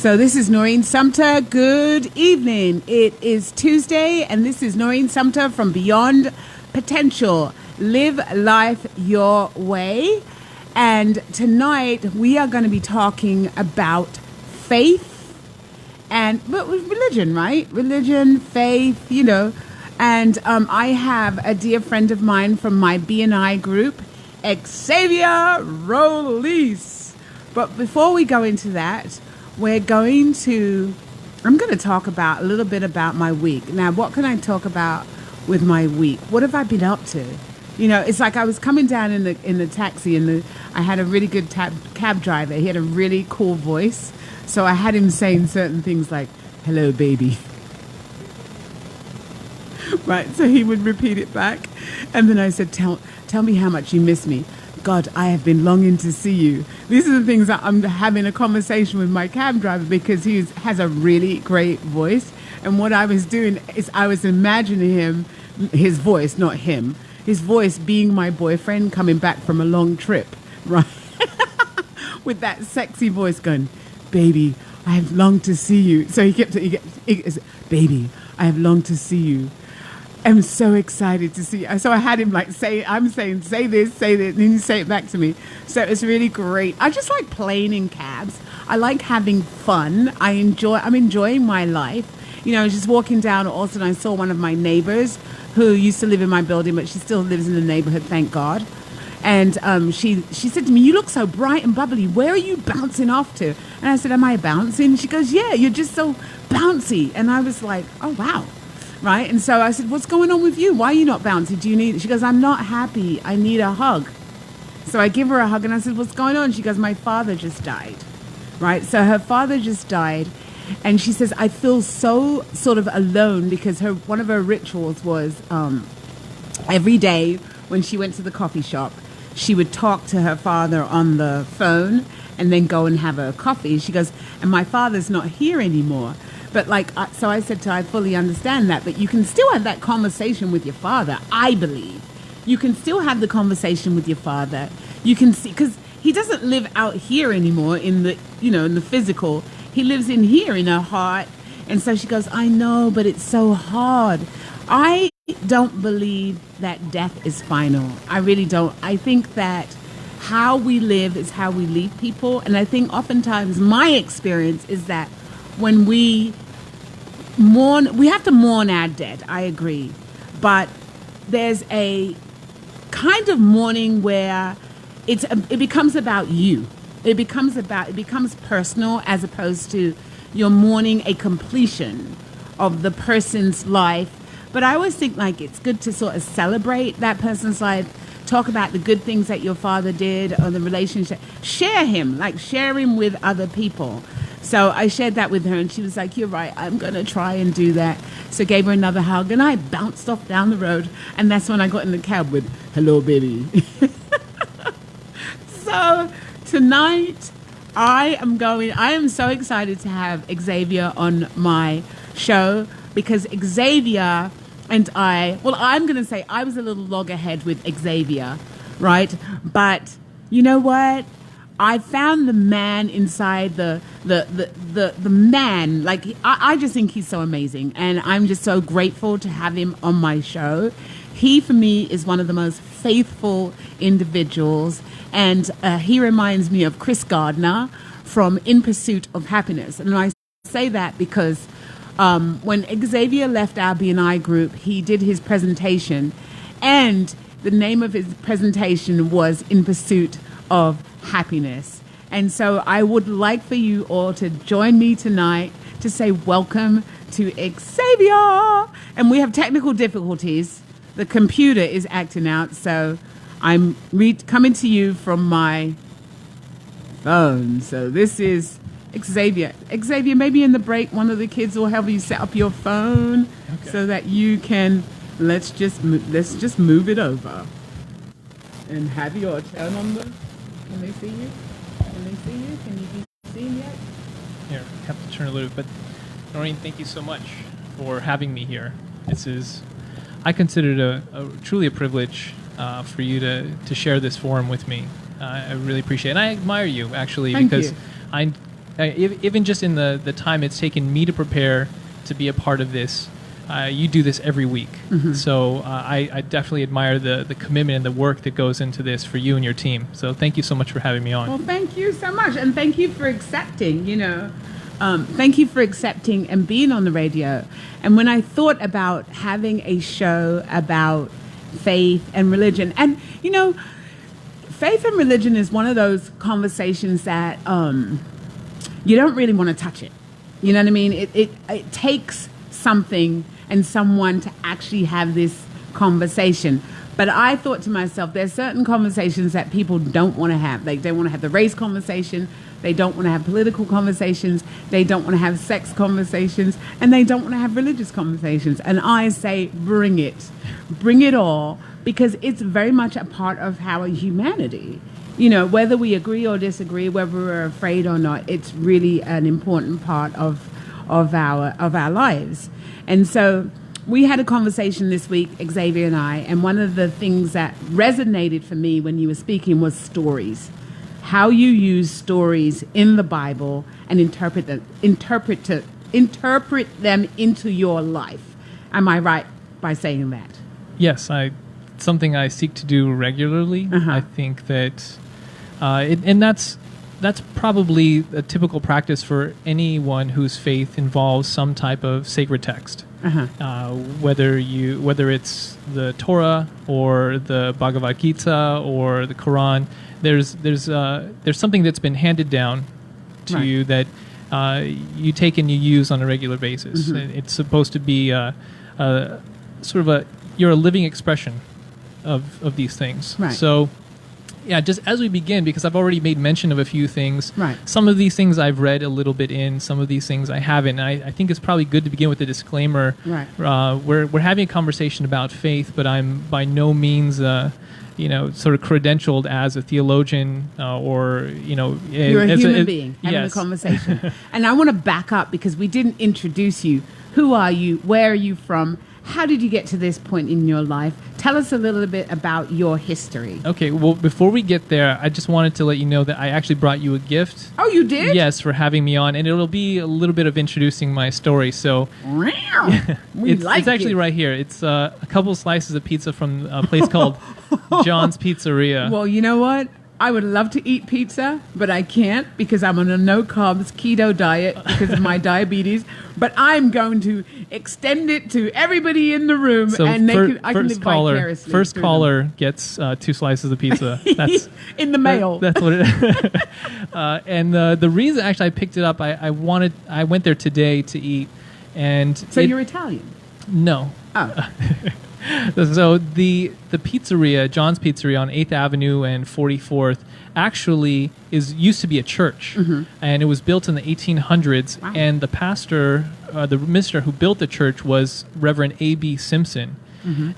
So this is Noreen Sumter. Good evening. It is Tuesday, and this is Noreen Sumter from Beyond Potential. Live life your way. And tonight we are going to be talking about faith and religion, right? Religion, faith, you know. And I have a dear friend of mine from my BNI group, Xavier Roliz. But before we go into that, I'm going to talk about a little bit about my week. Now, what can I talk about with my week? What have I been up to? You know, it's like I was coming down in the taxi, and I had a really good cab driver. He had a really cool voice, so I had him saying certain things like, "Hello, baby." Right, so he would repeat it back, and then I said, "Tell me how much you miss me." "God, I have been longing to see you." These are the things that I'm having a conversation with my cab driver, because he has a really great voice. And what I was doing is I was imagining his voice, not him, his voice being my boyfriend coming back from a long trip, right? With that sexy voice going, "Baby, I have longed to see you." So he kept "Baby, I have longed to see you. I'm so excited to see you." So I had him say this, and then you say it back to me. So it's really great. I just like playing in cabs. I like having fun. I'm enjoying my life. You know, I was just walking down Austin, I saw one of my neighbors who used to live in my building, but she still lives in the neighborhood, thank God. And she said to me, "You look so bright and bubbly. Where are you bouncing off to?" And I said, "Am I bouncing?" She goes, "Yeah, you're just so bouncy." And I was like, "Oh, wow." Right? And so I said, "What's going on with you? Why are you not bouncy? Do you need it?" She goes, "I'm not happy. I need a hug." So I give her a hug, and I said, "What's going on?" She goes, "My father just died." Right? So her father just died. And she says, "I feel so sort of alone," because one of her rituals was every day when she went to the coffee shop, she would talk to her father on the phone and then go and have a coffee. She goes, "And my father's not here anymore." But so I said to her, "I fully understand that, but you can still have that conversation with your father, I believe. You can still have the conversation with your father. You can see, because he doesn't live out here anymore in the physical. He lives in here in her heart." And so she goes, "I know, but it's so hard." I don't believe that death is final. I really don't. I think that how we live is how we leave people. And I think oftentimes my experience is that when we mourn, we have to mourn our dead. I agree. But there's a kind of mourning where it becomes about you. It becomes personal, as opposed to you're mourning a completion of the person's life. But I always think it's good to sort of celebrate that person's life, talk about the good things that your father did or the relationship, share him with other people. So I shared that with her, and she was like, "You're right, I'm going to try and do that." So gave her another hug, and I bounced off down the road. And that's when I got in the cab with, "Hello, baby." So tonight, I am so excited to have Xavier on my show, because Xavier and I'm going to say I was a little loggerhead with Xavier, right? But you know what? I found the man inside the man. I just think he's so amazing, and I'm just so grateful to have him on my show. He, for me, is one of the most faithful individuals, and he reminds me of Chris Gardner from In Pursuit of Happiness. And I say that because when Xavier left our BNI group, he did his presentation, and the name of his presentation was In Pursuit of Happiness. And so I would like for you all to join me tonight to say welcome to Xavier. And we have technical difficulties. The computer is acting out, so I'm coming to you from my phone. So this is Xavier. Xavier, maybe in the break, one of the kids will help you set up your phone, okay, so that you can, let's just move it over. And have your turn on the, can they see you? Can they see you? Can you be seen yet? Here, I have to turn a little bit. But Noreen, thank you so much for having me here. I consider it truly a privilege for you to share this forum with me. I really appreciate it. And I admire you, actually, Thank because you. Even just in the time it's taken me to prepare to be a part of this, you do this every week. So I definitely admire the commitment and the work that goes into this for you and your team. So thank you so much for having me on. Well, thank you so much. And thank you for accepting, thank you for accepting and being on the radio. And when I thought about having a show about faith and religion, and, faith and religion is one of those conversations that you don't really want to touch it. You know what I mean? It takes something and someone to actually have this conversation. But I thought to myself, there's certain conversations that people don't want to have. They don't want to have the race conversation. They don't want to have political conversations. They don't want to have sex conversations. And they don't want to have religious conversations. And I say, bring it. Bring it all. Because it's very much a part of our humanity. Whether we agree or disagree, whether we're afraid or not, it's really an important part of our lives. And so we had a conversation this week, Xavier and I, and one of the things that resonated for me when you were speaking was stories. How you use stories in the Bible and interpret them into your life. Am I right by saying that? Yes, something I seek to do regularly. I think that, and that's probably a typical practice for anyone whose faith involves some type of sacred text. Whether it's the Torah or the Bhagavad Gita or the Quran, there's something that's been handed down to you that you take and you use on a regular basis. It's supposed to be you're a living expression of these things. Right. So, yeah, just as we begin, because I've already made mention of a few things. Right. Some of these things I've read a little bit in. Some of these things I haven't. And I think it's probably good to begin with a disclaimer. Right. We're having a conversation about faith, but I'm by no means sort of credentialed as a theologian or you're a human being having a conversation. And I want to back up because we didn't introduce you. Who are you? Where are you from? How did you get to this point in your life? Tell us a little bit about your history. Okay, well, before we get there, I just wanted to let you know that I actually brought you a gift. Oh, you did? Yes, for having me on, and it'll be a little bit of introducing my story. So, it's actually right here. It's a couple slices of pizza from a place called John's Pizzeria. Well, you know what? I would love to eat pizza, but I can't because I'm on a no-carbs keto diet because of my diabetes. But I'm going to extend it to everybody in the room, so and I can live vicariously. First caller gets 2 slices of pizza. That's in the mail. That's what it is. And the reason actually I picked it up, I went there today to eat, and so you're Italian? No. Oh. So the pizzeria, John's Pizzeria on 8th Avenue and 44th, actually used to be a church, and it was built in the 1800s. Wow. And the pastor, the minister who built the church was Reverend A.B. Simpson.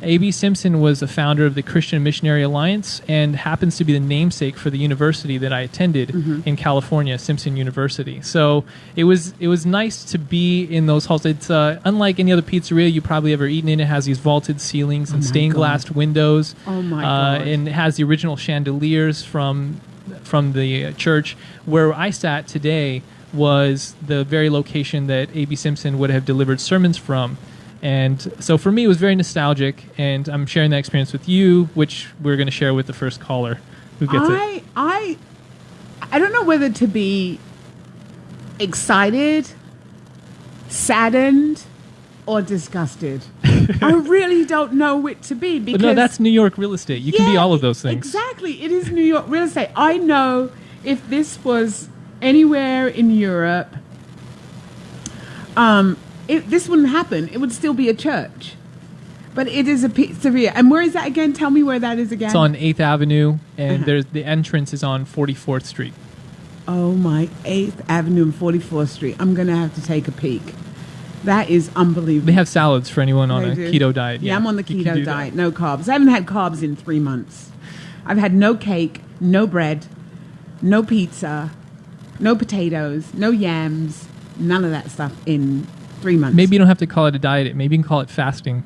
A.B. Simpson was the founder of the Christian Missionary Alliance and happens to be the namesake for the university that I attended in California, Simpson University. So it was nice to be in those halls. It's unlike any other pizzeria you probably ever eaten in. It has these vaulted ceilings and stained glass windows. Oh my God! And it has the original chandeliers from the church. Where I sat today was the very location that A.B. Simpson would have delivered sermons from. And so for me, it was very nostalgic, and I'm sharing that experience with you, which we're going to share with the first caller who gets it. I don't know whether to be excited, saddened, or disgusted. I really don't know what to be. Because But no, that's New York real estate. You can be all of those things. Exactly. It is New York real estate. I know if this was anywhere in Europe, this wouldn't happen. It would still be a church. But it is a pizzeria. And where is that again? Tell me where that is again. It's on 8th Avenue, and the entrance is on 44th Street. Oh, my, 8th Avenue and 44th Street. I'm going to have to take a peek. That is unbelievable. They have salads for anyone on a keto diet. Yeah, I'm on the keto diet. No carbs. I haven't had carbs in 3 months. I've had no cake, no bread, no pizza, no potatoes, no yams, none of that stuff in 3 months. Maybe you don't have to call it a diet. Maybe you can call it fasting.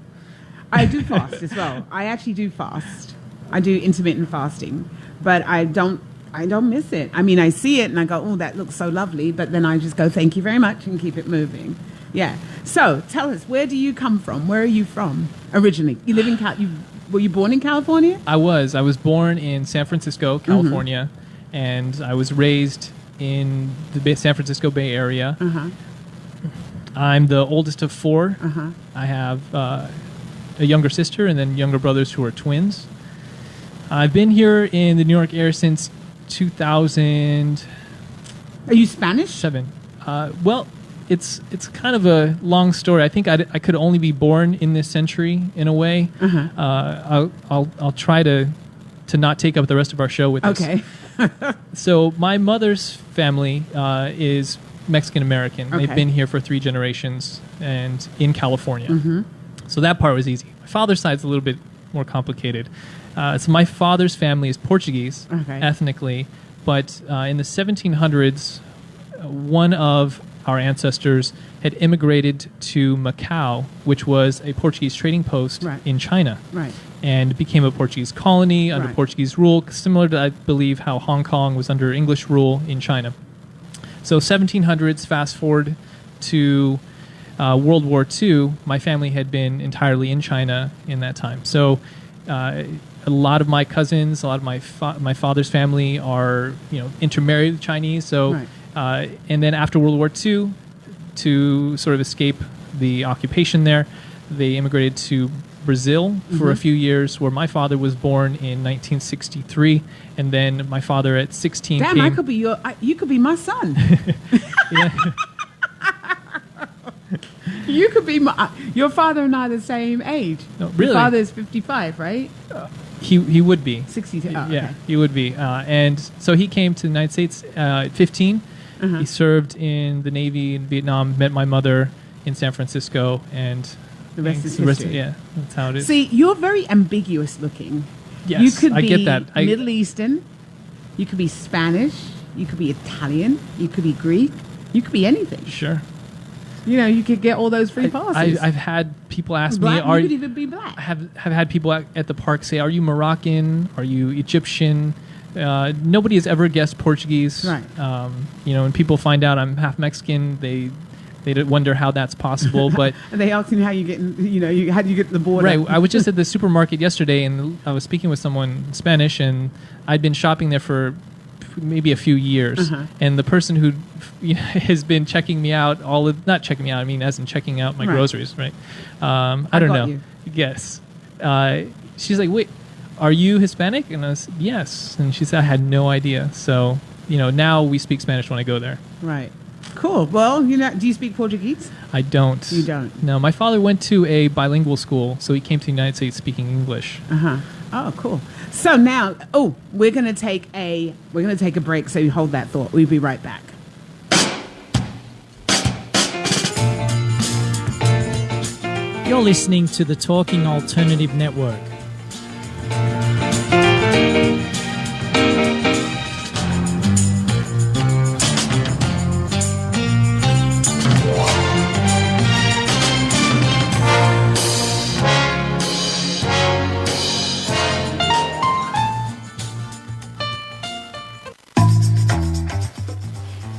I do fast as well. I actually do fast. I do intermittent fasting, but I don't I don't miss it. I mean, I see it and I go, oh, that looks so lovely. But then I just go, thank you very much, and keep it moving. Yeah. So tell us, where do you come from? Where are you from originally? You live in were you born in California? I was born in San Francisco, California, and I was raised in the San Francisco Bay Area. I'm the oldest of four. I have a younger sister and then younger brothers who are twins. I've been here in the New York area since 2000. Are you Spanish? 7. Well, it's kind of a long story. I think I could only be born in this century in a way. I'll try to not take up the rest of our show with this. Okay. So my mother's family is Mexican American. Okay. They've been here for 3 generations and in California. So that part was easy. My father's side is a little bit more complicated. So my father's family is Portuguese ethnically, but in the 1700s, one of our ancestors had immigrated to Macau, which was a Portuguese trading post in China, and became a Portuguese colony under Portuguese rule, similar to, I believe, how Hong Kong was under English rule in China. So 1700s, fast forward to World War II, my family had been entirely in China in that time. So a lot of my cousins, a lot of my father's family are intermarried with Chinese. So and then after World War II, to sort of escape the occupation there, they immigrated to Brazil for a few years, where my father was born in 1963, and then my father at 16 Damn, I could be you could be my son. You could be your father and I are the same age. No, really? Your father is 55, right? He would be 62. Yeah, okay. He would be. And so he came to the United States at 15. He served in the Navy in Vietnam, met my mother in San Francisco, and the rest is history. Yeah, that's how it is. See, you're very ambiguous looking. Yes, you could I be get that. Middle Eastern, you could be Spanish, you could be Italian, you could be Greek, you could be anything. Sure. You could get all those free passes. I've had people ask black, me, you could even be black. I have had people at the park say, "Are you Moroccan? Are you Egyptian?" Nobody has ever guessed Portuguese. Right. When people find out I'm half Mexican, they wonder how that's possible. But and they ask me how you get, how do you get to the border? Right. I was just at the supermarket yesterday, and I was speaking with someone in Spanish, and I'd been shopping there for maybe a few years, and the person who has been checking me out not checking me out, I mean as in checking out my groceries, right? I don't know. You. Yes. She's like, wait, are you Hispanic? And I was, yes. And she said, I had no idea. So, now we speak Spanish when I go there. Right. Cool. Well, do you speak Portuguese? I don't. You don't? No, my father went to a bilingual school, so he came to the United States speaking English. Oh, cool. So now, we're going to take a break, so you hold that thought. We'll be right back. You're listening to the Talking Alternative Network.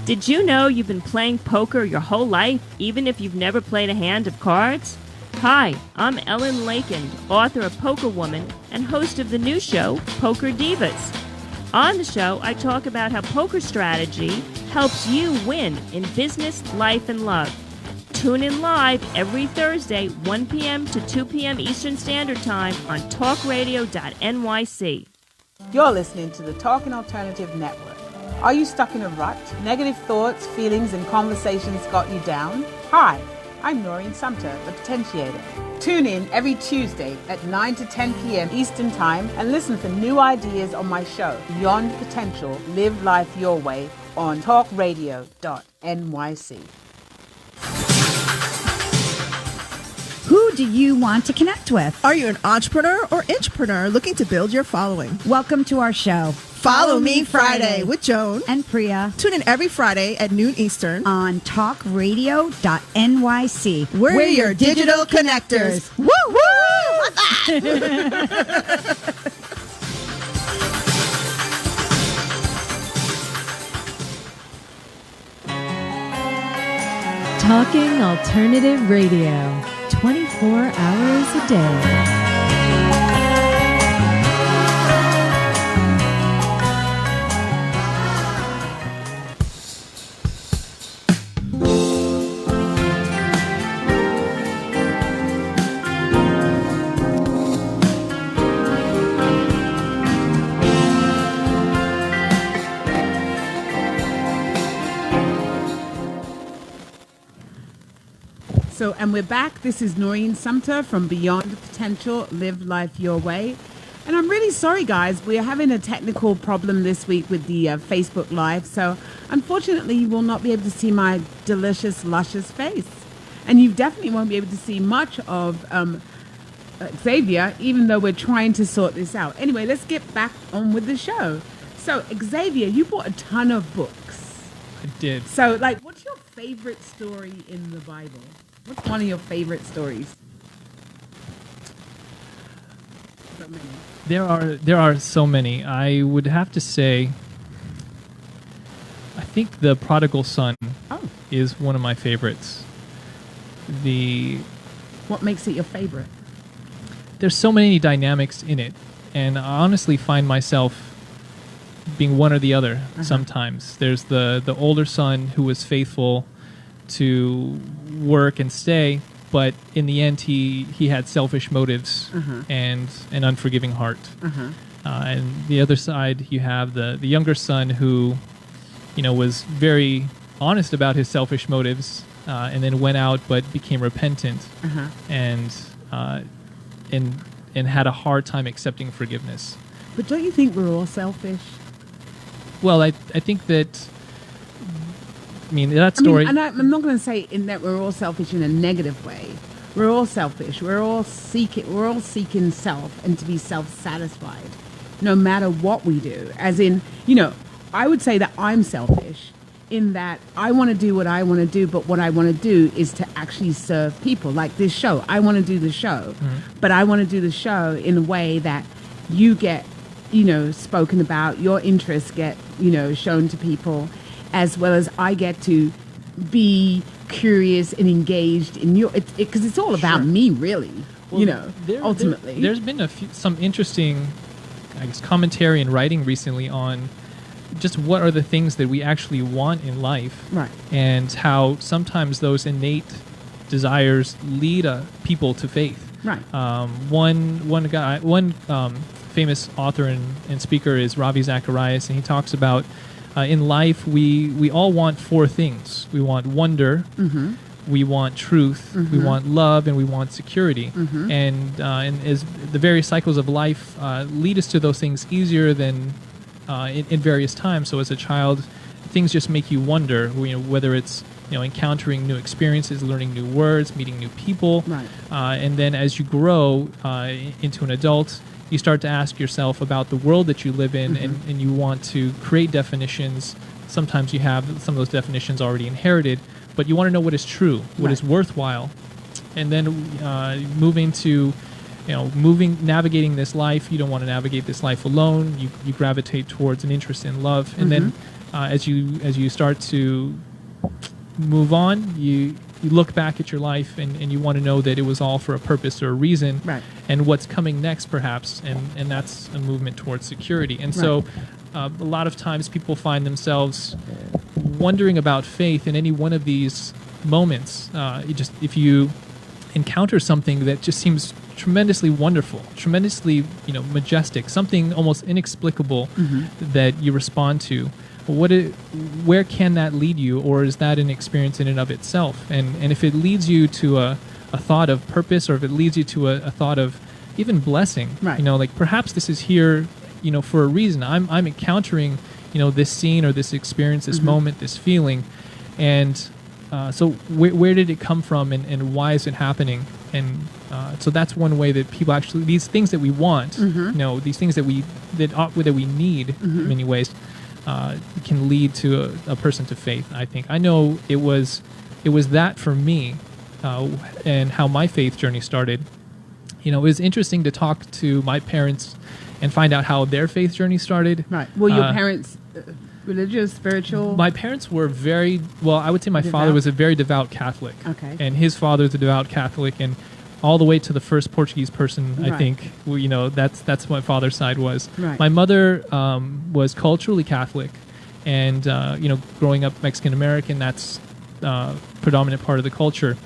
Did you know you've been playing poker your whole life, even if you've never played a hand of cards? Hi, I'm Ellen Lakin, author of Poker Woman and host of the new show, Poker Divas. On the show, I talk about how poker strategy helps you win in business, life, and love. Tune in live every Thursday, 1 p.m. to 2 p.m. Eastern Standard Time on talkradio.nyc. You're listening to the Talking Alternative Network. Are you stuck in a rut? Negative thoughts, feelings, and conversations got you down? Hi, I'm Noreen Sumter, the Potentiator. Tune in every Tuesday at 9 to 10 p.m. Eastern Time and listen for new ideas on my show, Beyond Potential, Live Life Your Way, on talkradio.nyc. Who do you want to connect with? Are you an entrepreneur or intrapreneur looking to build your following? Welcome to our show. Follow Me Friday with Joan and Priya. Tune in every Friday at noon Eastern on talkradio.nyc. We're your digital connectors. Woo woo! What's that? Talking Alternative Radio, 24 hours a day. And we're back. This is Noreen Sumter from Beyond Potential, Live Life Your Way. And I'm really sorry, guys. We're having a technical problem this week with the Facebook Live. So unfortunately, you will not be able to see my delicious, luscious face. And you definitely won't be able to see much of Xavier, even though we're trying to sort this out. Anyway, let's get back on with the show. So, Xavier, you bought a ton of books. I did. So, like, what's your favorite story in the Bible? What's one of your favorite stories? So many. There are so many. I would have to say, I think the prodigal son is one of my favorites. What makes it your favorite? There's so many dynamics in it, and I honestly find myself being one or the other sometimes. There's the older son who was faithful to work and stay, but in the end he had selfish motives and an unforgiving heart. And the other side, you have the younger son who, was very honest about his selfish motives, and then went out but became repentant and had a hard time accepting forgiveness. But don't you think we're all selfish? Well, I think that. That story. I'm not going to say in that we're all selfish in a negative way. We're all selfish. We're all seeking self and to be self-satisfied, no matter what we do. As in, I would say that I'm selfish in that I want to do what I want to do, but what I want to do is to actually serve people. Like this show, I want to do the show, but I want to do the show in a way that you get, spoken about, your interests get, shown to people, as well as I get to be curious and engaged in your, because it's all about me, really. Well, ultimately. There's been some interesting, commentary and writing recently on just what are the things that we actually want in life, right? And how sometimes those innate desires lead people to faith, right? One famous author and speaker is Ravi Zacharias, and he talks about. In life, we all want four things. We want wonder, we want truth, we want love, and we want security. And as the various cycles of life lead us to those things easier than in various times. So as a child, things just make you wonder, whether it's encountering new experiences, learning new words, meeting new people. Right. And then as you grow into an adult, you start to ask yourself about the world that you live in, and you want to create definitions. Sometimes you have some of those definitions already inherited, but you want to know what is true, what is worthwhile. And then navigating this life, you don't want to navigate this life alone. You gravitate towards an interest in love. And then as you start to move on, you look back at your life and you want to know that it was all for a purpose or a reason, right? And what's coming next, perhaps, and that's a movement towards security. And so a lot of times people find themselves wondering about faith in any one of these moments. If you encounter something that just seems tremendously wonderful, tremendously majestic, something almost inexplicable that you respond to. Where can that lead you, or is that an experience in and of itself? And if it leads you to a thought of purpose, or if it leads you to a thought of even blessing, right? Perhaps this is here, for a reason. I'm encountering, this scene or this experience, this moment, this feeling, and so where did it come from, and why is it happening? And so that's one way that people actually, these things that we want, these things that we need in many ways. Can lead to a person to faith. I think I know it was that for me, and how my faith journey started. It was interesting to talk to my parents and find out how their faith journey started. Right. Well, your parents religious, spiritual? My parents were very, well, I would say my father was a very devout Catholic. Okay. And his father's a devout Catholic, and all the way to the first Portuguese person, I Right. think, that's what my father's side was. Right. My mother was culturally Catholic, and, growing up Mexican-American, that's predominant part of the culture.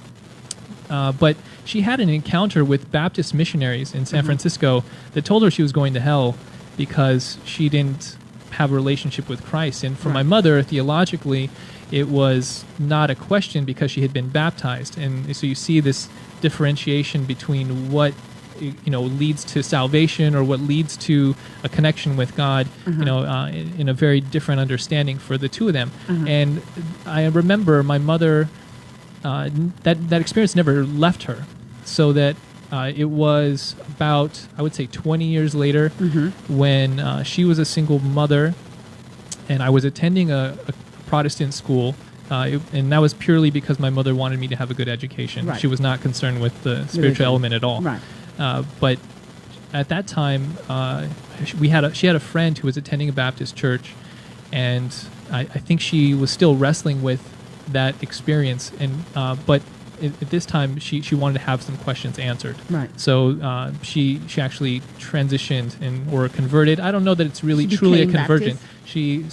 But she had an encounter with Baptist missionaries in San Francisco that told her she was going to hell because she didn't have a relationship with Christ. And for my mother, theologically, it was not a question because she had been baptized. And so you see this differentiation between what leads to salvation or what leads to a connection with God, in a very different understanding for the two of them. And I remember my mother, that experience never left her, so that it was about, I would say, 20 years later when she was a single mother and I was attending a Protestant school. And that was purely because my mother wanted me to have a good education. Right. She was not concerned with the spiritual element at all. Right. But at that time, she had a friend who was attending a Baptist church, and I think she was still wrestling with that experience. And but at this time, she wanted to have some questions answered. Right. So she actually transitioned or converted. I don't know that it's really truly a became conversion. Baptist?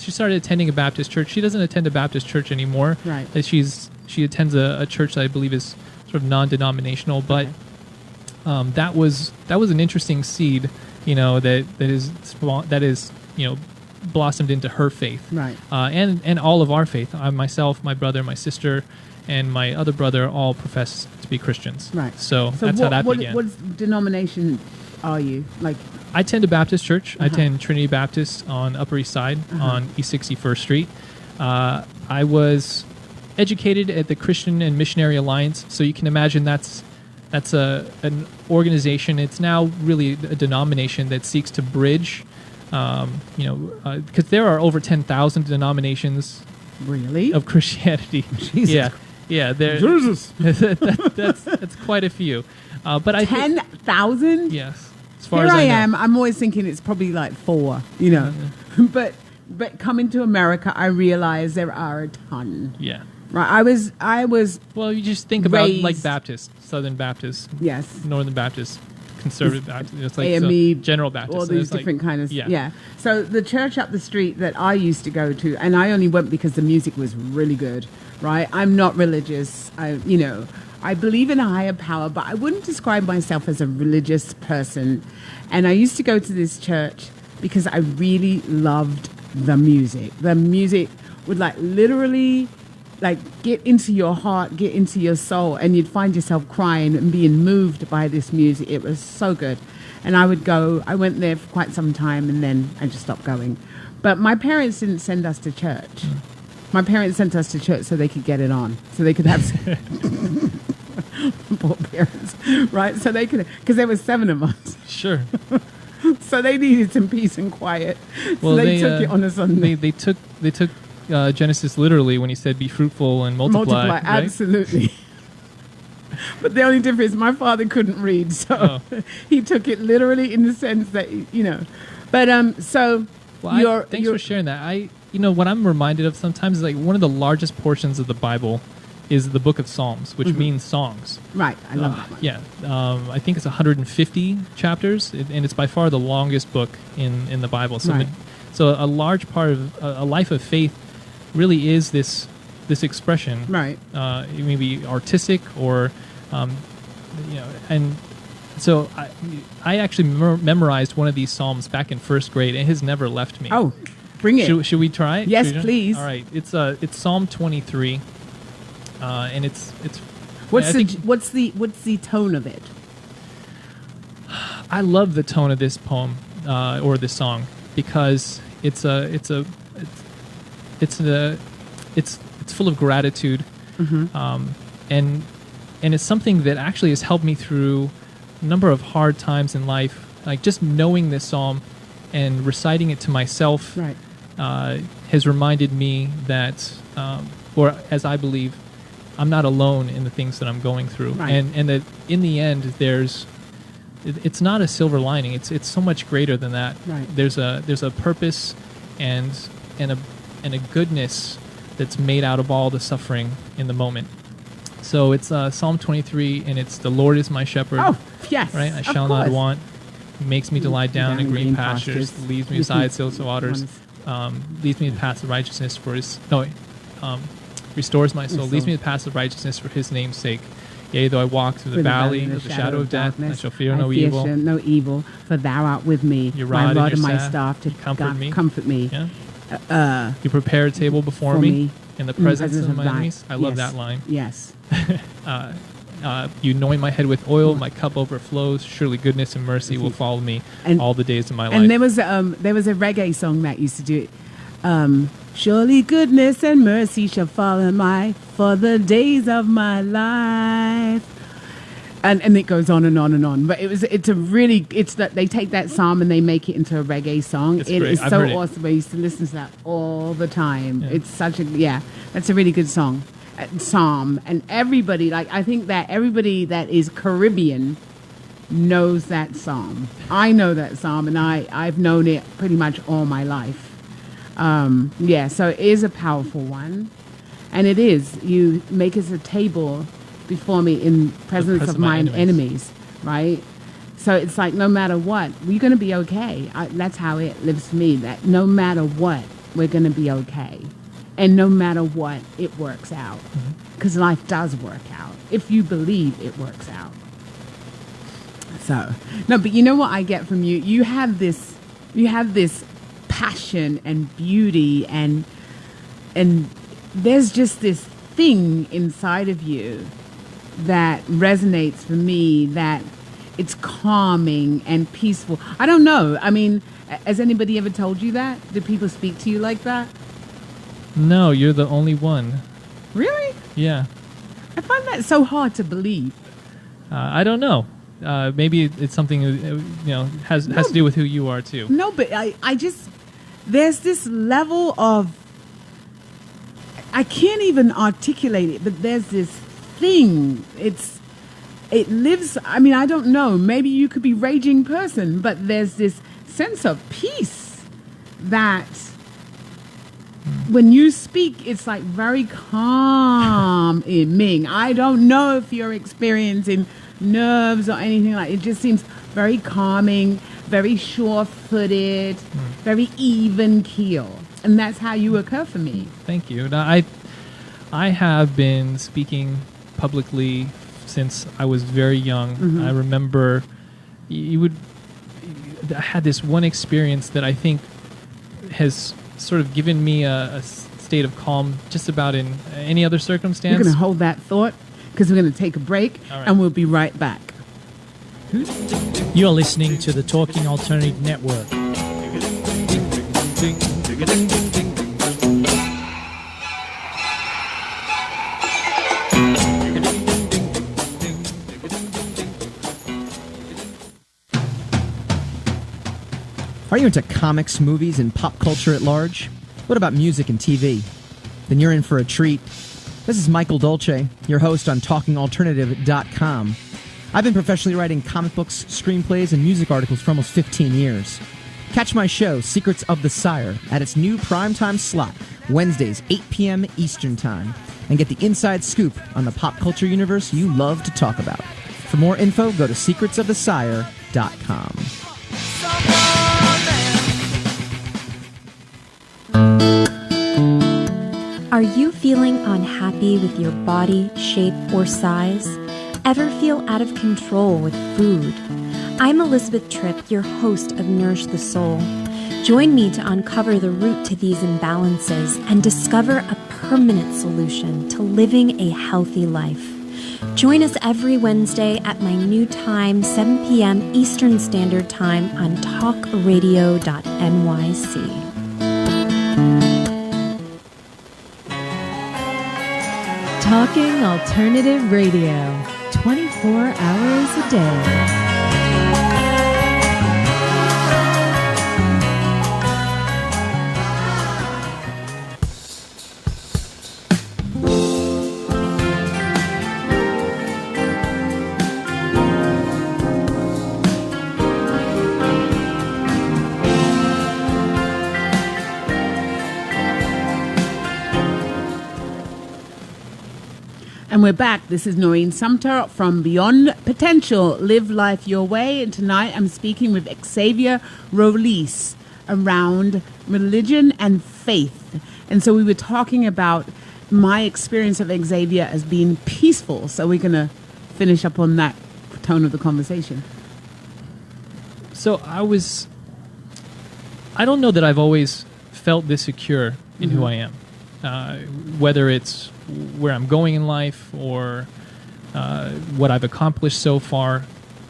She started attending a Baptist church. She doesn't attend a Baptist church anymore. Right. She attends a church that I believe is sort of non-denominational, but. Okay. That was an interesting seed, that is blossomed into her faith, Right. And all of our faith. Myself, my brother, my sister, and my other brother all profess to be Christians. Right. So that's how that began. What denomination are you? Like, I attend a Baptist church. I attend Trinity Baptist on Upper East Side on East 61st Street. I was educated at the Christian and Missionary Alliance, so you can imagine that's an organization. It's now really a denomination that seeks to bridge, because there are over 10,000 denominations really? of Christianity. Jesus. Yeah. Jesus. That's quite a few. But I think 10,000? yes. As far Here as I know. am. I'm always thinking it's probably like 4, But coming to America, I realize there are a ton. Yeah. Right. I was. Well, you just think about like raised- Baptist, Southern Baptist, Yes. Northern Baptist, Conservative Baptist. It's like AME, General Baptist. all and these it's like- different kind of yeah. So the church up the street that I used to go to, and I only went because the music was really good, right? I'm not religious. I believe in a higher power, but I wouldn't describe myself as a religious person. And I used to go to this church because I really loved the music. The music would literally get into your heart, get into your soul, and you'd find yourself crying and being moved by this music. It was so good. And I went there for quite some time, and then I just stopped going. But my parents didn't send us to church. My parents sent us to church so they could get it on, so they could have poor parents, right? So they could, because there was 7 of us. Sure. So they needed some peace and quiet. So they took it on a Sunday. They took Genesis literally when he said, "Be fruitful and multiply." Right? Absolutely. But the only difference, my father couldn't read, so he took it literally in the sense that But so well, thanks for sharing that. What I'm reminded of sometimes is like one of the largest portions of the Bible is the book of Psalms, which means songs. Right, I love that one. Yeah, I think it's 150 chapters, and it's by far the longest book in the Bible. So, Right. so a large part of a life of faith really is this expression. Right. It may be artistic or, and so I actually memorized one of these psalms back in first grade, and it has never left me. Oh, bring it. Should we try it? Yes, please. All right, it's Psalm 23, and it's. What's the tone of it? I love the tone of this poem or this song because it's full of gratitude, and it's something that actually has helped me through a number of hard times in life. Like just knowing this psalm and reciting it to myself Right. Has reminded me that, or as I believe, I'm not alone in the things that I'm going through, Right. and that in the end it's not a silver lining. It's so much greater than that. Right. There's a purpose and and a goodness that's made out of all the suffering in the moment. So it's Psalm 23, and it's the Lord is my shepherd. Oh, yes. Right? I of shall not course. want. He makes me to lie down in green pastures, leads me beside still waters, leads me to the paths of righteousness for his... restores my soul, leads me to the paths of righteousness for his name's sake. Yea, though I walk through the valley of the shadow of death, I shall fear no evil. No evil, for thou art with me. Your my rod rod and and your my staff to comfort me. Yeah. You prepare a table before me in the presence of my enemies. I love that line. Yes. You anoint my head with oil, my cup overflows. Surely goodness and mercy will follow me all the days of my life. And there was a reggae song that used to do it. Surely goodness and mercy shall follow me for the days of my life. And it goes on and on and on. But it's that they take that psalm and they make it into a reggae song. It is so awesome. I used to listen to that all the time. Yeah. It's that's a really good song. Psalm. And everybody, I think that everybody that is Caribbean knows that psalm. I know that psalm, and I've known it pretty much all my life. So it is a powerful one. And it is. You make us a table before me in presence of mine enemies, right? So it's like no matter what, we're going to be okay. That's how it lives for me, that no matter what, we're going to be okay. And no matter what, it works out. Because life does work out. If you believe it works out. So, no, but you know what I get from you? You have this passion and beauty and there's just this thing inside of you that resonates for me, that it's calming and peaceful. I don't know. I mean, has anybody ever told you that? Do people speak to you like that? No, you're the only one. Really? Yeah. I find that so hard to believe. I don't know. Maybe it's something has to do with who you are too. No, but I just there's this level of I can't even articulate it, but there's this thing. It lives. I mean, I don't know. Maybe you could be raging person, but there's this sense of peace that. When you speak, it's like very calm in Ming. I don't know if you're experiencing nerves or anything like it. It just seems very calming, very sure-footed, very even keel. And that's how you occur for me. Thank you. Now, I have been speaking publicly since I was very young. I remember I had this one experience that I think has sort of given me a state of calm just about in any other circumstance. We're going to hold that thought because we're going to take a break and we'll be right back. You're listening to the Talking Alternative Network. Are you into comics, movies, and pop culture at large? What about music and TV? Then you're in for a treat. This is Michael Dolce, your host on TalkingAlternative.com. I've been professionally writing comic books, screenplays, and music articles for almost 15 years. Catch my show, Secrets of the Sire, at its new primetime slot, Wednesdays, 8 p.m. Eastern Time, and get the inside scoop on the pop culture universe you love to talk about. For more info, go to secretsofthesire.com. Are you feeling unhappy with your body, shape, or size? Ever feel out of control with food? I'm Elizabeth Tripp, your host of Nourish the Soul. Join me to uncover the root to these imbalances and discover a permanent solution to living a healthy life. Join us every Wednesday at my new time, 7 p.m. Eastern Standard Time on talkradio.nyc. Talking Alternative Radio, 24 hours a day. And we're back. This is Noreen Sumter from Beyond Potential, Live Life Your Way. And tonight I'm speaking with Xavier Roliz around religion and faith. And so we were talking about my experience of Xavier as being peaceful. So we're going to finish up on that tone of the conversation. So I don't know that I've always felt this secure in who I am. Whether it's where I'm going in life or what I've accomplished so far.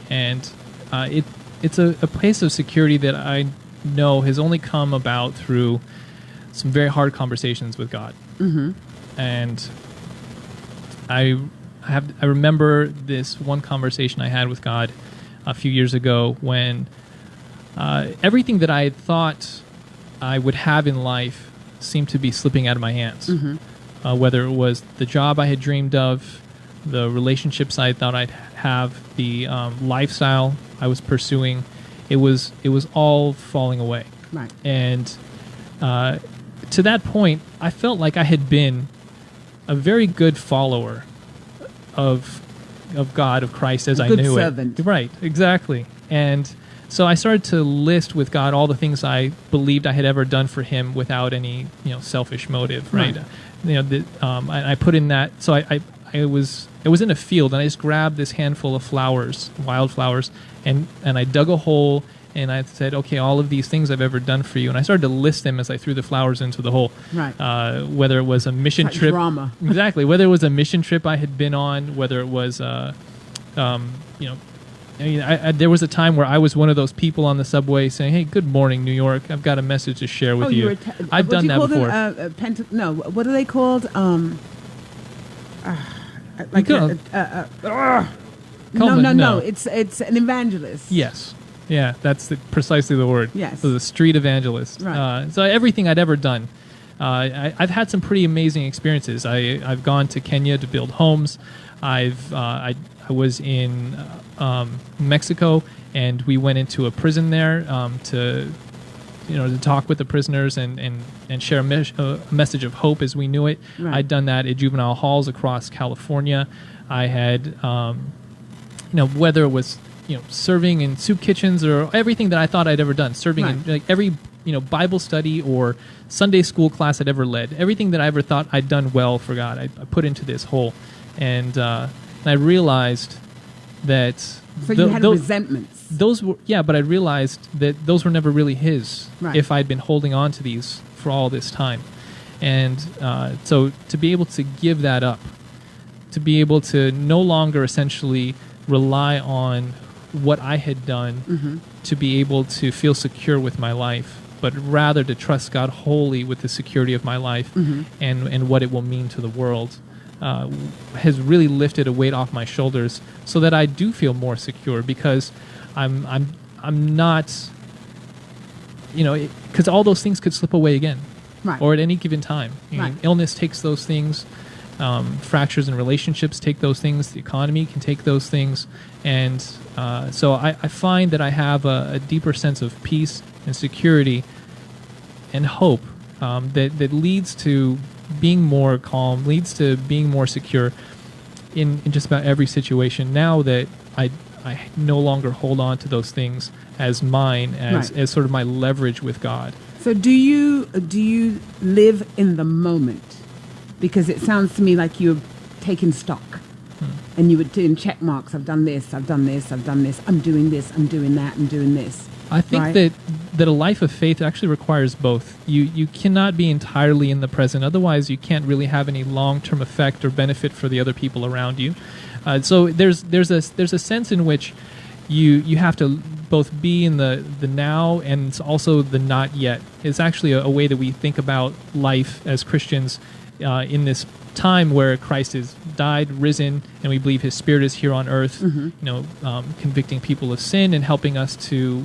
And it's a place of security that I know has only come about through some very hard conversations with God. Mm-hmm. And I remember this one conversation I had with God a few years ago when everything that I had thought I would have in life seemed to be slipping out of my hands. Mm-hmm. Whether it was the job I had dreamed of, the relationships I thought I'd have, the lifestyle I was pursuing, it was all falling away. Right. And to that point, I felt like I had been a very good follower of God, of Christ as I knew good servant. it. Right, exactly. And so I started to list with God all the things I believed I had ever done for Him without any, selfish motive. Right. I put in that. So I was in a field and I just grabbed this handful of flowers, wildflowers, and I dug a hole and I said, okay, all of these things I've ever done for you, and I started to list them as I threw the flowers into the hole. Right. Whether it was a mission trip, drama. Exactly. Whether it was a mission trip I had been on, whether it was there was a time where I was one of those people on the subway saying, "Hey, good morning, New York. I've got a message to share with you." I've done that before. What are they called? No. It's an evangelist. Yes. Yeah, that's precisely the word. Yes. So the street evangelist. Right. So everything I'd ever done. I've had some pretty amazing experiences. I've gone to Kenya to build homes. I was in Mexico, and we went into a prison there to talk with the prisoners and share a message of hope as we knew it. Right. I'd done that at juvenile halls across California. I had, whether it was serving in soup kitchens or everything that I thought I'd ever done, serving in every Bible study or Sunday school class I'd ever led, everything that I ever thought I'd done well for God, I put into this hole, and I realized that you had resentments. Those were but I realized that those were never really His. Right. If I'd been holding on to these for all this time, and so to be able to give that up, to be able to no longer essentially rely on what I had done to be able to feel secure with my life, but rather to trust God wholly with the security of my life and what it will mean to the world, has really lifted a weight off my shoulders, so that I do feel more secure, because I'm not, because all those things could slip away again, right, or at any given time. Right. Illness takes those things. Fractures in relationships take those things. The economy can take those things, and so I find that I have a deeper sense of peace and security and hope that leads to being more calm, leads to being more secure in just about every situation. Now that I no longer hold on to those things as mine, as sort of my leverage with God. So do you live in the moment? Because it sounds to me like you're taking stock, and you were doing check marks. I've done this. I've done this. I've done this. I'm doing this. I'm doing that. I'm doing this. I think that a life of faith actually requires both. You cannot be entirely in the present. Otherwise, you can't really have any long-term effect or benefit for the other people around you. So there's a sense in which you have to both be in the now and also the not yet. It's actually a way that we think about life as Christians in this time where Christ has died, risen, and we believe His Spirit is here on earth, convicting people of sin and helping us to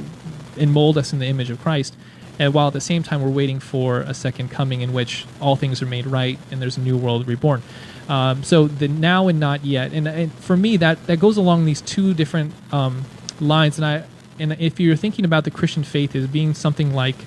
mold us in the image of Christ. And while at the same time we're waiting for a second coming in which all things are made right and there's a new world reborn. So the now and not yet, and for me that goes along these two different lines. And if you're thinking about the Christian faith as being something like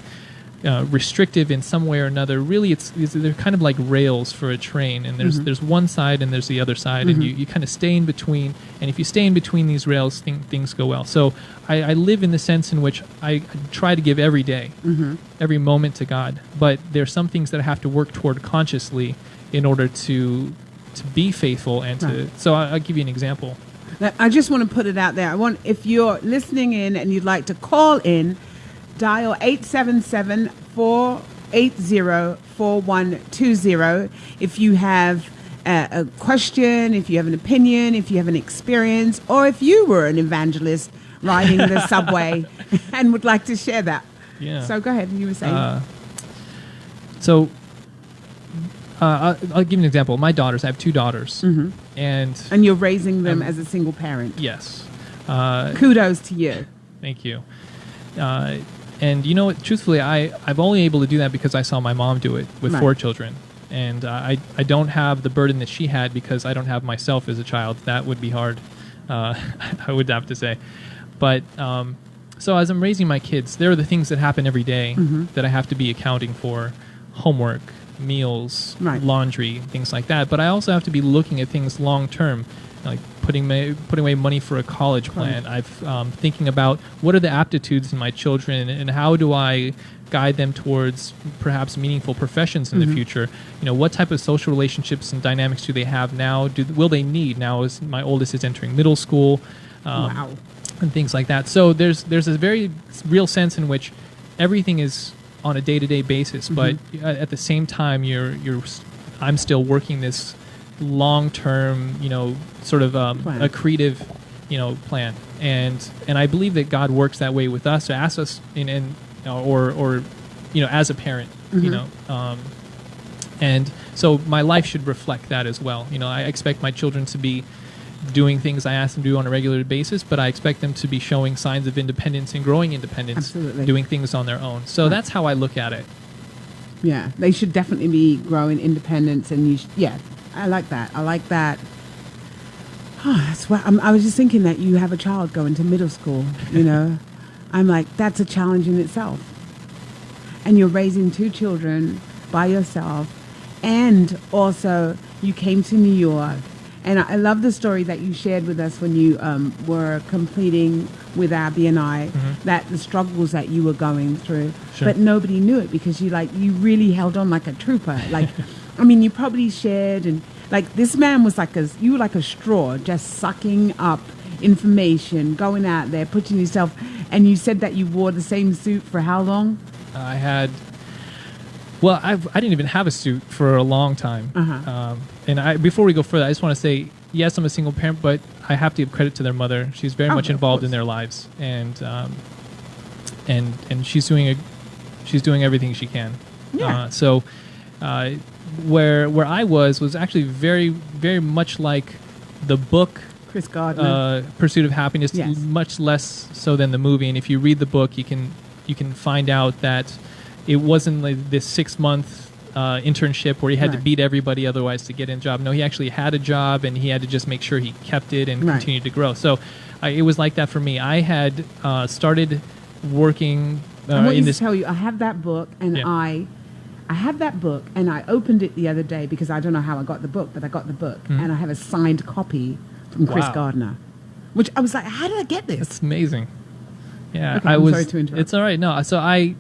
restrictive in some way or another. Really, they're kind of like rails for a train, and there's one side and there's the other side, and you kind of stay in between. And if you stay in between these rails, things go well. So I live in the sense in which I try to give every day, every moment to God. But there's some things that I have to work toward consciously in order to be faithful and to. So I'll give you an example. I just want to put it out there. If you're listening in and you'd like to call in, dial 877-480-4120. If you have a question, if you have an opinion, if you have an experience, or if you were an evangelist riding the subway and would like to share that. Yeah. So go ahead. You were saying. I'll give you an example. My daughters, I have 2 daughters. And you're raising them as a single parent. Yes. Kudos to you. Thank you. And you know what? Truthfully, I'm only able to do that because I saw my mom do it with 4 children. And I don't have the burden that she had because I don't have myself as a child. That would be hard, I would have to say. But so as I'm raising my kids, there are the things that happen every day that I have to be accounting for. Homework, meals, laundry, things like that. But I also have to be looking at things long term, like putting away money for a college plan. I've thinking about what are the aptitudes in my children and how do I guide them towards perhaps meaningful professions in the future. You know, what type of social relationships and dynamics do they have now? Will they need now as my oldest is entering middle school? And things like that. So there's a very real sense in which everything is on a day-to-day basis, but at the same time, I'm still working this long-term, sort of a creative, plan, and I believe that God works that way with us to ask us or as a parent, and so my life should reflect that as well. I expect my children to be doing things I ask them to do on a regular basis, but I expect them to be showing signs of independence and growing independence, doing things on their own. So that's how I look at it. Yeah, they should definitely be growing independence, and I like that. Oh, that's why I was just thinking that you have a child going to middle school. I'm like, that's a challenge in itself, and you're raising 2 children by yourself, and also you came to New York. And I love the story that you shared with us when you were completing with Abby and I, that the struggles that you were going through, but nobody knew it because you really held on like a trooper. Like, I mean, you probably shared, and like this man was you were like a straw, just sucking up information, going out there, putting yourself. And you said that you wore the same suit for how long? I didn't even have a suit for a long time. And before we go further, I just want to say, yes, I'm a single parent, but I have to give credit to their mother. She's very much involved in their lives, and she's doing everything she can. Yeah. Where I was actually very, very much like the book, Chris Gardner, Pursuit of Happiness, much less so than the movie. And if you read the book, you can find out that it wasn't like this 6-month internship where he had to beat everybody otherwise to get in a job. No, he actually had a job, and he had to just make sure he kept it and continued to grow. So it was like that for me. I had started working I want to tell you, I have that book, and I opened it the other day because I don't know how I got the book, but I got the book, and I have a signed copy from Chris Gardner, which I was like, how did I get this? That's amazing. Yeah, okay, I'm sorry to interrupt. It's all right. No, so I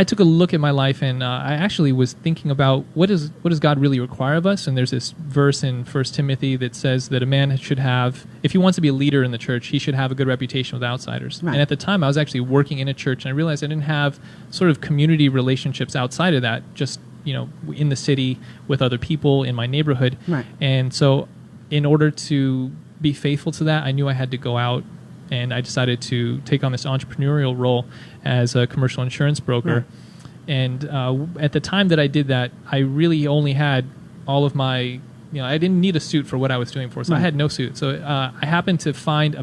took a look at my life, and I actually was thinking about what does God really require of us? And there's this verse in 1 Timothy that says that a man should have, if he wants to be a leader in the church, he should have a good reputation with outsiders. And at the time, I was actually working in a church, and I realized I didn't have sort of community relationships outside of that, just in the city with other people in my neighborhood. And so in order to be faithful to that, I knew I had to go out, and I decided to take on this entrepreneurial role as a commercial insurance broker. And at the time that I did that, I really only had all of my, I didn't need a suit for what I was doing for, so I had no suit. So I happened to find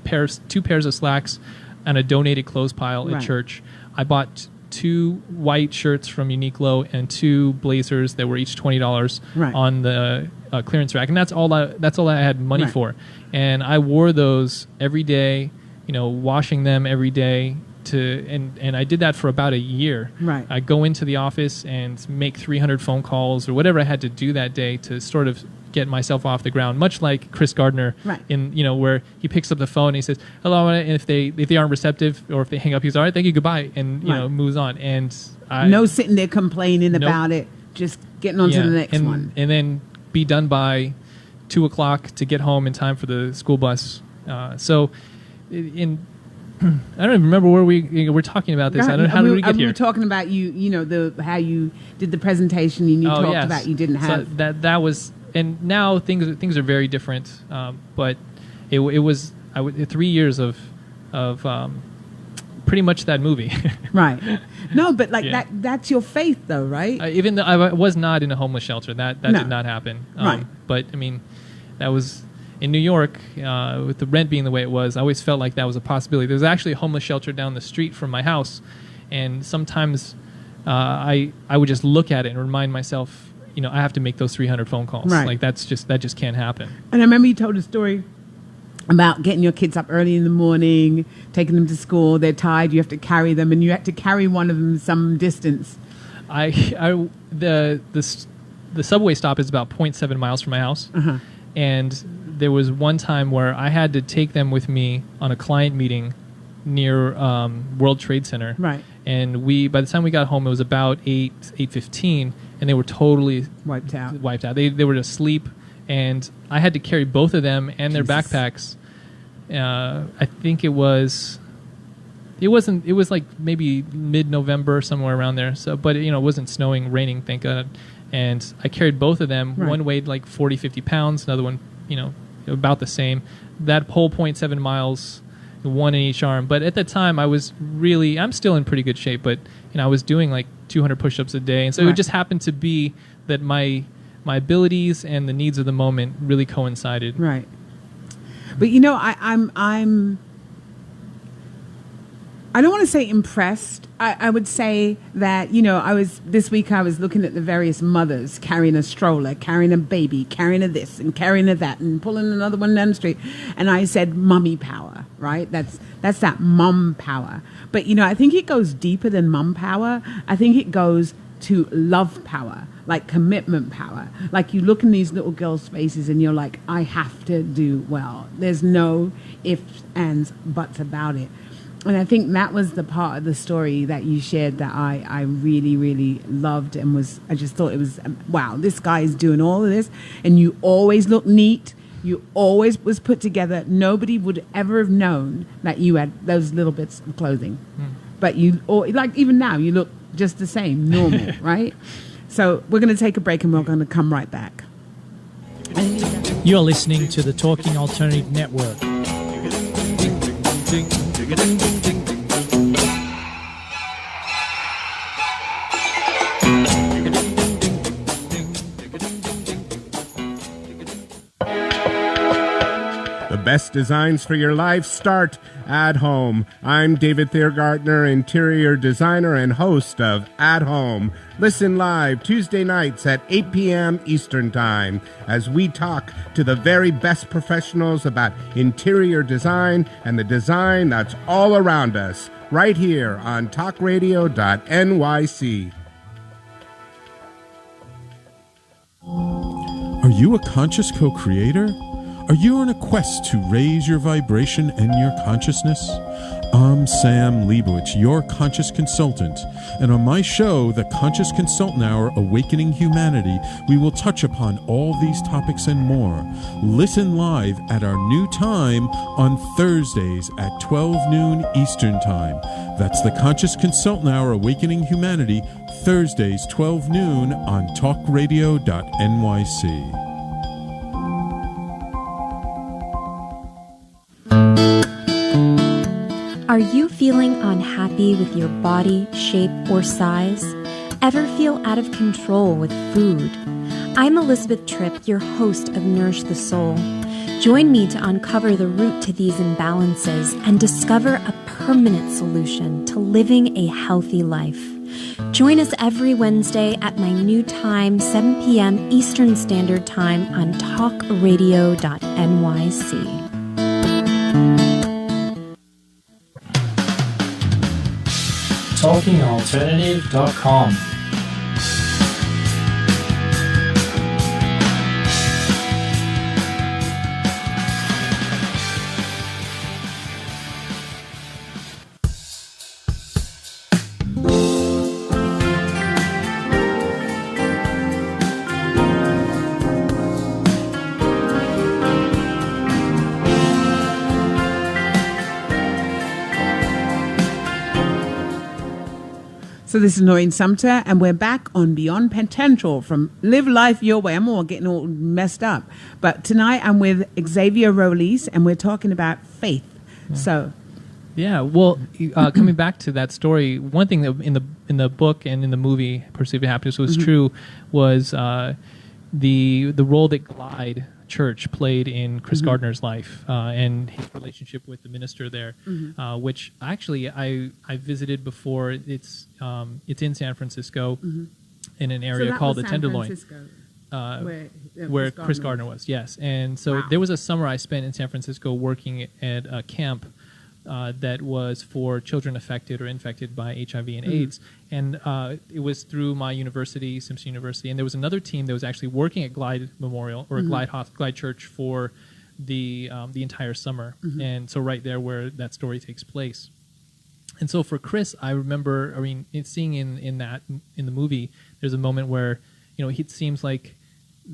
2 pairs of slacks and a donated clothes pile at church. I bought 2 white shirts from Uniqlo and 2 blazers that were each $20 on the clearance rack, and that's all I had money for. And I wore those every day, washing them every day and I did that for about a year. Right. I go into the office and make 300 phone calls or whatever I had to do that day to sort of get myself off the ground, much like Chris Gardner, right. in where he picks up the phone and he says hello, and if they aren't receptive or if they hang up, he's all right, thank you, goodbye, and moves on. And no sitting there complaining about it, just getting on to the next one, and then be done by 2:00 to get home in time for the school bus. I don't even remember where we're talking about this. I don't know how did we get here. We were talking about how you did the presentation and you talked about you didn't have. So that was, and now things are very different. But it was 3 years of pretty much that movie. Right. No, but that's your faith though, right? Even though I was not in a homeless shelter, that did not happen. Right. But I mean, that was. In New York, with the rent being the way it was, I always felt like that was a possibility. There was actually a homeless shelter down the street from my house, and sometimes I would just look at it and remind myself, I have to make those 300 phone calls. Right. Like that just can't happen. And I remember you told a story about getting your kids up early in the morning, taking them to school. They're tired. You have to carry them, and you had to carry one of them some distance. The subway stop is about 0.7 miles from my house, and there was one time where I had to take them with me on a client meeting near World Trade Center. Right. And by the time we got home, it was about 8:15, and they were totally wiped out. They were asleep, and I had to carry both of them and their backpacks. I think it was like maybe mid-November, somewhere around there. So, but it wasn't snowing, raining, thank God. And I carried both of them. Right. One weighed like 40, 50 pounds. Another one, about the same. That whole 0.7 miles, one in each arm. But at the time, I'm still in pretty good shape, but I was doing like 200 push-ups a day. And so it just happened to be that my abilities and the needs of the moment really coincided. Right. But I don't want to say impressed. I would say that, this week I was looking at the various mothers carrying a stroller, carrying a baby, carrying a this and carrying a that and pulling another one down the street. And I said, mummy power, right? That's that mum power. But, I think it goes deeper than mum power. I think it goes to love power, like commitment power. Like you look in these little girls' faces and you're like, I have to do well. There's no ifs, ands, buts about it. And I think that was the part of the story that you shared that I really, really loved and I just thought it was, wow, this guy is doing all of this. And you always look neat. You always was put together. Nobody would ever have known that you had those little bits of clothing. But even now, you look just the same, normal, right? So we're going to take a break and we're going to come right back. You're listening to the Talking Alternative Network. The best designs for your life start at home. I'm David Gardner, interior designer and host of At Home. Listen live Tuesday nights at 8 p.m. Eastern Time as we talk to the very best professionals about interior design and the design that's all around us, right here on talkradio.nyc. Are you a conscious co-creator? Are you on a quest to raise your vibration and your consciousness? I'm Sam Leibowitz, your conscious consultant, and on my show, The Conscious Consultant Hour, Awakening Humanity, we will touch upon all these topics and more. Listen live at our new time on Thursdays at 12 noon Eastern Time. That's The Conscious Consultant Hour, Awakening Humanity, Thursdays 12 noon on talkradio.nyc. Are you feeling unhappy with your body, shape, or size? Ever feel out of control with food? I'm Elizabeth Tripp, your host of Nourish the Soul. Join me to uncover the root to these imbalances and discover a permanent solution to living a healthy life. Join us every Wednesday at my new time, 7 p.m. Eastern Standard Time on talkradio.nyc. talkingalternative.com. So this is Noreen Sumter, and we're back on Beyond Potential from Live Life Your Way. I'm all getting all messed up. But tonight I'm with Xavier Roliz, and we're talking about faith. Yeah. So... Yeah, well, coming back to that story, one thing that in the book and in the movie Perceived Happiness was true was the role that Glide Church played in Chris Gardner's life and his relationship with the minister there, which actually I visited before. It's in San Francisco in an area called the Tenderloin. Where Chris Gardner was, yes. And so there was a summer I spent in San Francisco working at a camp that was for children affected or infected by HIV and AIDS. And it was through my university, Simpson University, and there was another team that was actually working at Glide Memorial or Glide Church for the entire summer. And so right there where that story takes place. And so for Chris, I remember, seeing in the movie, there's a moment where, it seems like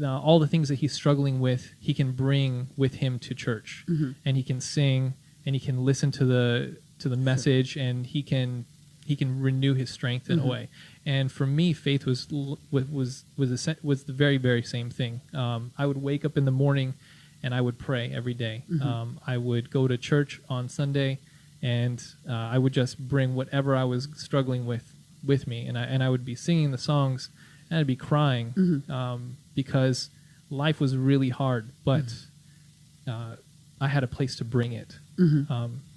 all the things that he's struggling with, he can bring with him to church, and he can sing, and he can listen to the message, and he can renew his strength in a way. And for me, faith was the very, very same thing. I would wake up in the morning, and I would pray every day. I would go to church on Sunday, and I would just bring whatever I was struggling with me, and I would be singing the songs, and I'd be crying because life was really hard, but I had a place to bring it.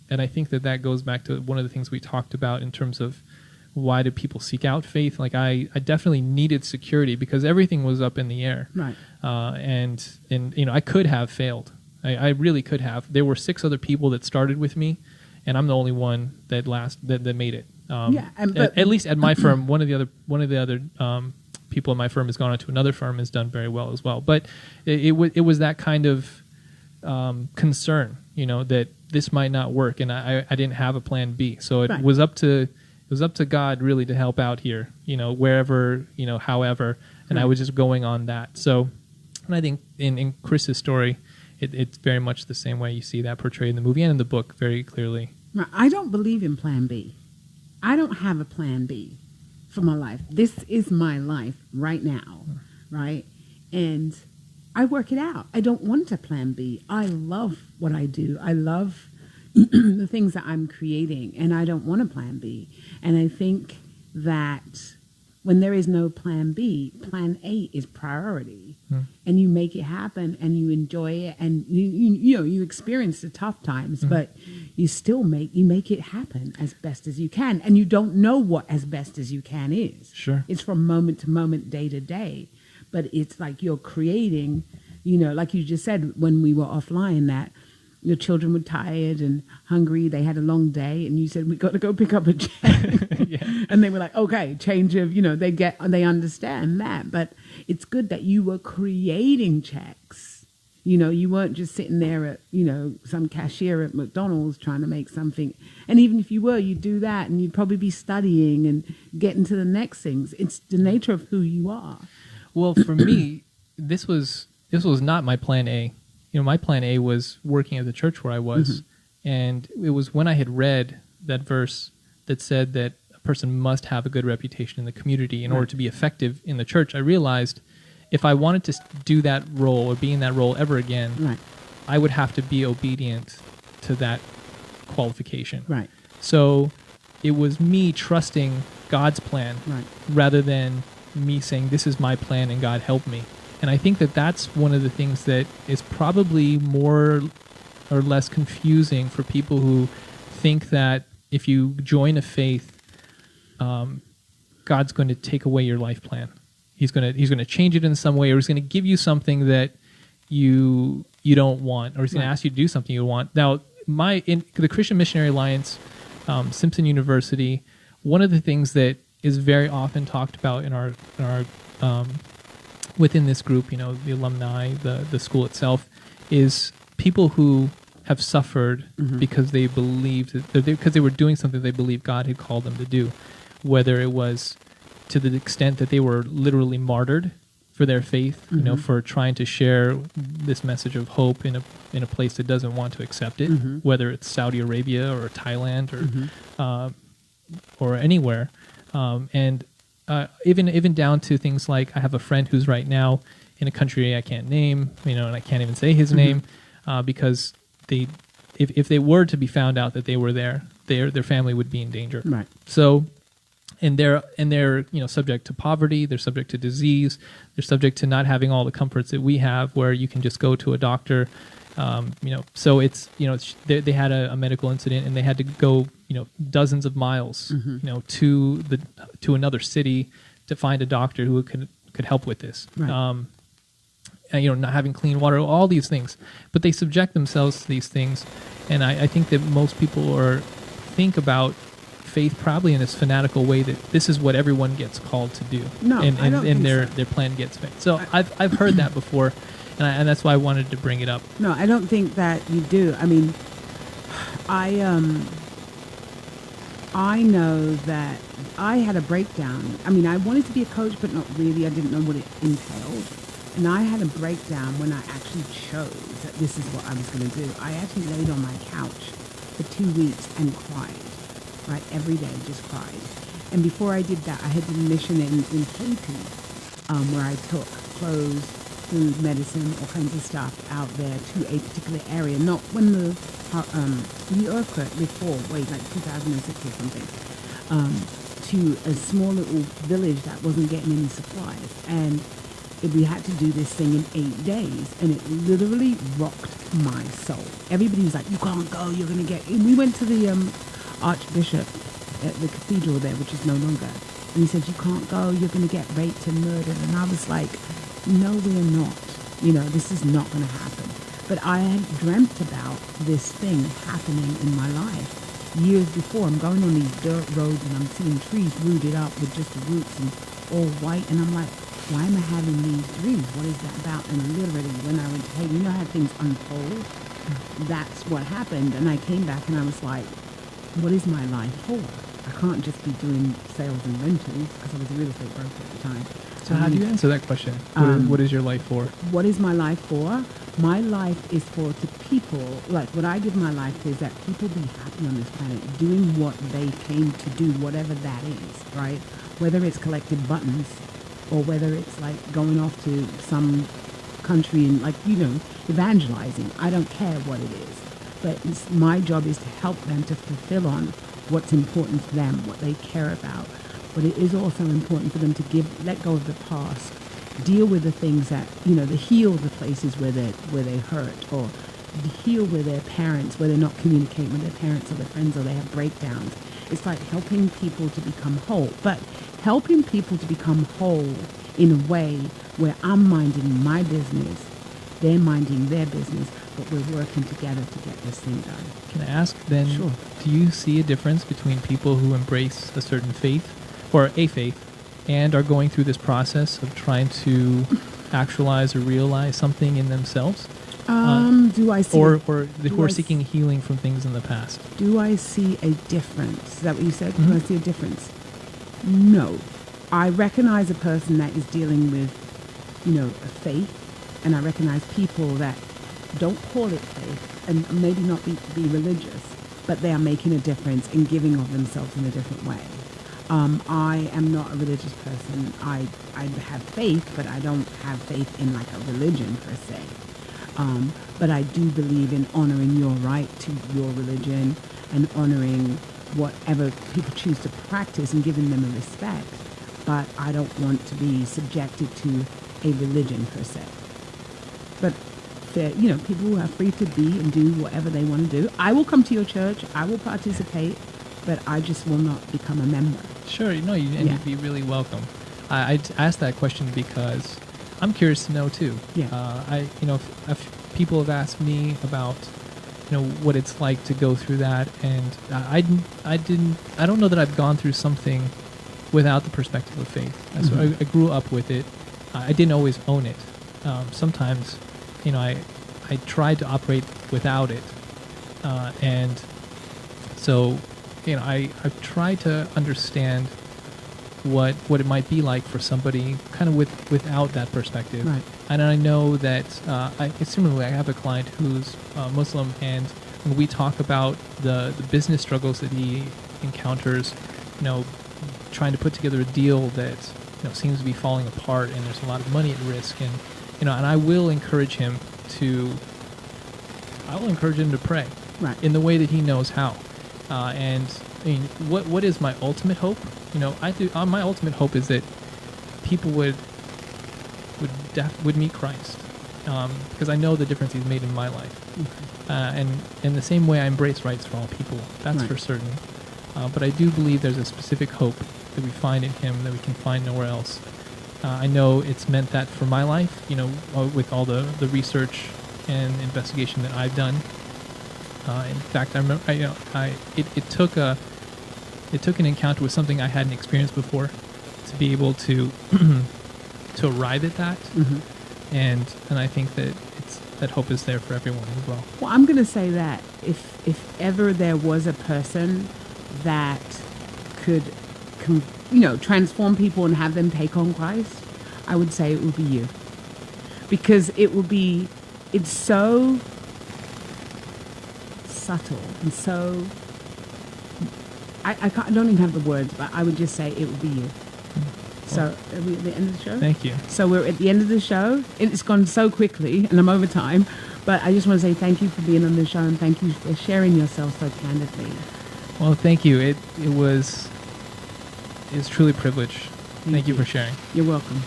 And I think that goes back to one of the things we talked about in terms of why do people seek out faith. Like I definitely needed security because everything was up in the air. Right. And I could have failed. I really could have. There were 6 other people that started with me, and I'm the only one that made it. At least at my firm, one of the other people in my firm has gone on to another firm, has done very well as well. But it was that kind of concern, that this might not work, and I didn't have a plan B. So it was up to God really to help out here, wherever, however, and I was just going on that. So, and I think in Chris's story, it's very much the same way you see that portrayed in the movie and in the book very clearly. I don't believe in plan B. I don't have a plan B for my life. This is my life right now, right? And I work it out. I don't want a plan B. I love what I do. I love the things that I'm creating, and I don't want a plan B. And I think that when there is no plan B, plan A is priority. And you make it happen, and you enjoy it, and you experience the tough times, but you still make it happen as best as you can. And you don't know what as best as you can is. Sure. It's from moment to moment, day to day. But it's like you're creating, like you just said when we were offline, that your children were tired and hungry. They had a long day, and you said, we got to go pick up a check. And they were like, okay, change of, they understand that. But it's good that you were creating checks. You weren't just sitting there at, some cashier at McDonald's trying to make something. And even if you were, you'd do that, and you'd probably be studying and getting to the next things. It's the nature of who you are. Well, for me, this was not my plan A. My plan A was working at the church where I was, and it was when I had read that verse that said that a person must have a good reputation in the community in order to be effective in the church. I realized if I wanted to do that role or be in that role ever again, I would have to be obedient to that qualification. Right. So it was me trusting God's plan rather than me saying, this is my plan and God help me. And I think that's one of the things that is probably more or less confusing for people who think that if you join a faith, God's going to take away your life plan. He's going to change it in some way, or he's going to give you something that you don't want, or he's going to ask you to do something you want. Now, in the Christian Missionary Alliance, Simpson University, one of the things that is very often talked about in our within this group, you know, the alumni, the school itself, is people who have suffered because they believed because they were doing something they believed God had called them to do, whether it was to the extent that they were literally martyred for their faith, you know, for trying to share this message of hope in a place that doesn't want to accept it, whether it's Saudi Arabia or Thailand or anywhere, and even down to things like I have a friend who's right now in a country I can't name, you know, and I can't even say his name because if they were to be found out that they were there, their family would be in danger. Right. So. And they're you know, subject to poverty. They're subject to disease. They're subject to not having all the comforts that we have, where you can just go to a doctor. You know, so it's, you know, they had a medical incident and they had to go, you know, dozens of miles, you know, to another city to find a doctor who could help with this. Right. And, you know, not having clean water, all these things, but they subject themselves to these things, and I think that most people think about faith probably in this fanatical way that this is what everyone gets called to do, and their plan gets fixed. So I've heard that before, and that's why I wanted to bring it up. No, I don't think that you do. I mean, I know that I had a breakdown. I mean, I wanted to be a coach, but not really. I didn't know what it entailed, and I had a breakdown when I actually chose that this is what I was going to do. I actually laid on my couch for 2 weeks and cried. Right, every day, just cried. And before I did that, I had did a mission in Haiti, where I took clothes, food, medicine, all kinds of stuff out there to a particular area. Not when the earthquake before, like 2006 or something, to a small little village that wasn't getting any supplies. And we had to do this thing in 8 days, and it literally rocked my soul. Everybody was like, "You can't go. You're gonna get." And we went to the Archbishop at the cathedral there, which is no longer, and he said, "You can't go, you're going to get raped and murdered." And I was like, "No, we're not. You know, this is not going to happen." But I had dreamt about this thing happening in my life years before. I'm going on these dirt roads and I'm seeing trees rooted up with just the roots and all white, and I'm like, why am I having these dreams? What is that about? And literally, when I went to Haiti, you know how things unfold? That's what happened. And I came back and I was like, what is my life for? I can't just be doing sales and rentals, because I was a real estate broker at the time. So how do you answer that question? What is your life for? What is my life for? My life is for to people, like what I give my life to is that people be happy on this planet, doing what they came to do, whatever that is, right? Whether it's collecting buttons or whether it's like going off to some country and, like, you know, evangelizing. I don't care what it is. But my job is to help them to fulfill on what's important to them, what they care about. But it is also important for them to let go of the past, deal with the things that, you know, to heal the places where they hurt, or heal with their parents, where they're not communicating with their parents or their friends, or they have breakdowns. It's like helping people to become whole, but helping people to become whole in a way where I'm minding my business, they're minding their business, but we're working together to get this thing done. Can I ask then, Sure. Do you see a difference between people who embrace a certain faith, or a faith, and are going through this process of trying to actualize or realize something in themselves? Do I see... who are seeking healing from things in the past? Do I see a difference? Is that what you said? Mm-hmm. Do I see a difference? No. I recognize a person that is dealing with, you know, a faith, and I recognize people that don't call it faith and maybe not be religious, but they are making a difference in giving of themselves in a different way. I am not a religious person. I have faith, but I don't have faith in like a religion per se. But I do believe in honoring your right to your religion and honoring whatever people choose to practice and giving them a respect. But I don't want to be subjected to a religion per se. But you know, people are free to be and do whatever they want to do. I will come to your church. I will participate, but I just will not become a member. Sure, you'd be really welcome. I asked that question because I'm curious to know too. Yeah. If people have asked me about what it's like to go through that. And I don't know that I've gone through something without the perspective of faith. So I grew up with it. I didn't always own it. Sometimes, I tried to operate without it. And so, I've tried to understand what it might be like for somebody kind of without that perspective. Right. And I know that similarly, I have a client who's Muslim, and when we talk about the business struggles that he encounters, trying to put together a deal that seems to be falling apart, and there's a lot of money at risk, and and I will encourage him to pray, right, in the way that he knows how. And I mean, what is my ultimate hope? My ultimate hope is that people would meet Christ, because I know the difference He's made in my life. And in the same way, I embrace rights for all people. That's right. for certain. But I do believe there's a specific hope that we find in Him that we can find nowhere else. I know it's meant that for my life, with all the research and investigation that I've done. In fact, I remember, it took an encounter with something I hadn't experienced before to be able to to arrive at that. And I think that hope is there for everyone as well. Well, I'm going to say that if ever there was a person that could, transform people and have them take on Christ, I would say it would be you. Because it's so subtle and so, I don't even have the words, but I would just say it would be you. So, are we at the end of the show? Thank you. So we're at the end of the show. It's gone so quickly, and I'm over time. But I just want to say thank you for being on the show, and thank you for sharing yourself so candidly. Well, thank you. It was truly a privilege. Thank you for sharing. You're welcome.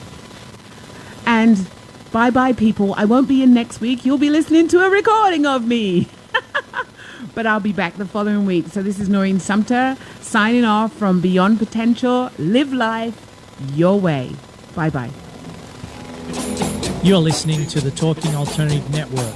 And bye-bye, people. I won't be in next week. You'll be listening to a recording of me. But I'll be back the following week. So this is Noreen Sumter signing off from Beyond Potential. Live life your way. Bye-bye. You're listening to the Talking Alternative Network.